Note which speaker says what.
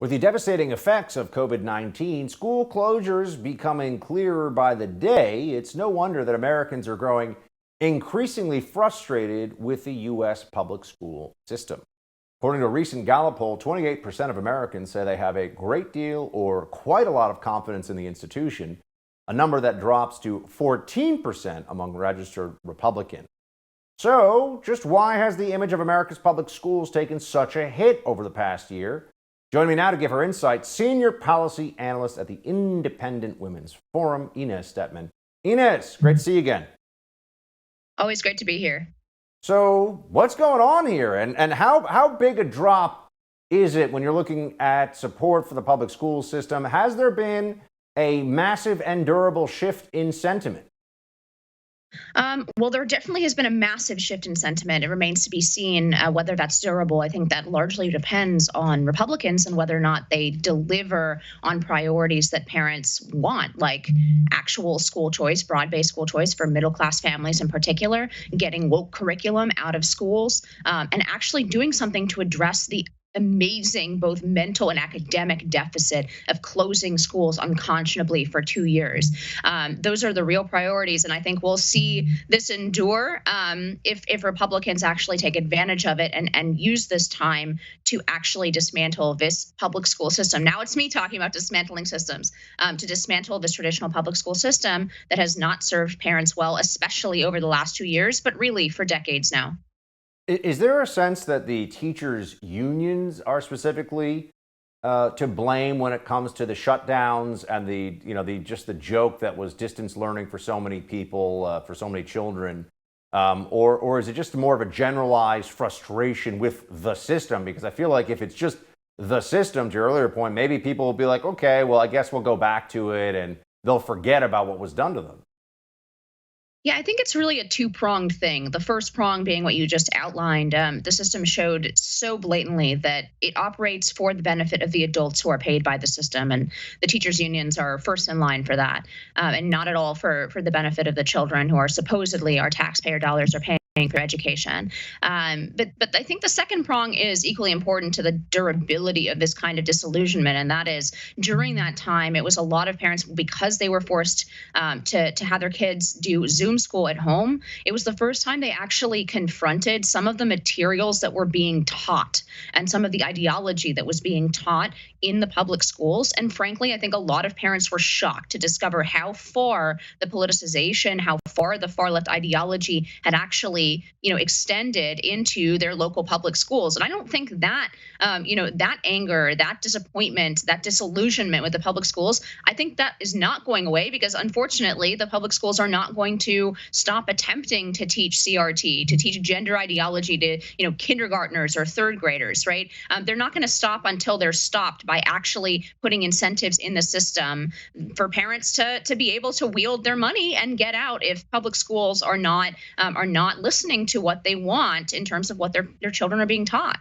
Speaker 1: With the devastating effects of COVID-19, school closures becoming clearer by the day, it's no wonder that Americans are growing increasingly frustrated with the U.S. public school system. According to a recent Gallup poll, 28% of Americans say they have a great deal or quite a lot of confidence in the institution, a number that drops to 14% among registered Republicans. So, just why has the image of America's public schools taken such a hit over the past year? Joining me now to give her insight, senior policy analyst at the Independent Women's Forum, Inez Stetman. Inez, great to see you again.
Speaker 2: Always great to be here.
Speaker 1: So, what's going on here, and how big a drop is it when you're looking at support for the public school system? Has there been a massive and durable shift in sentiment?
Speaker 2: Well, there definitely has been a massive shift in sentiment. It remains to be seen whether that's durable. I think that largely depends on Republicans and whether or not they deliver on priorities that parents want, like actual school choice, broad-based school choice for middle-class families in particular, getting woke curriculum out of schools, and actually doing something to address the amazing both mental and academic deficit of closing schools unconscionably for 2 years. Those are the real priorities, and I think we'll see this endure if Republicans actually take advantage of it and use this time to actually dismantle this public school system. Now it's me talking about dismantling systems, to dismantle this traditional public school system that has not served parents well, especially over the last 2 years, but really for decades now.
Speaker 1: Is there a sense that the teachers' unions are specifically to blame when it comes to the shutdowns and the joke that was distance learning for so many people, for so many children, or is it just more of a generalized frustration with the system? Because I feel like if it's just the system, to your earlier point, maybe people will be like, okay, well, I guess we'll go back to it, and they'll forget about what was done to them.
Speaker 2: Yeah, I think it's really a two-pronged thing. The first prong being what you just outlined. The system showed so blatantly that it operates for the benefit of the adults who are paid by the system, and the teachers' unions are first in line for that, and not at all for the benefit of the children who are supposedly our taxpayer dollars are paying for education. But I think the second prong is equally important to the durability of this kind of disillusionment, and that is during that time, it was a lot of parents because they were forced to have their kids do Zoom school at home. It was the first time they actually confronted some of the materials that were being taught and some of the ideology that was being taught in the public schools. And frankly, I think a lot of parents were shocked to discover how far the politicization, how far the far left ideology had actually, extended into their local public schools. And I don't think that, that anger, that disappointment, that disillusionment with the public schools, I think that is not going away because unfortunately, the public schools are not going to stop attempting to teach CRT, to teach gender ideology to, kindergartners or third graders, right? They're not going to stop until they're stopped by actually putting incentives in the system for parents to be able to wield their money and get out if public schools are not listening to what they want in terms of what their children are being taught.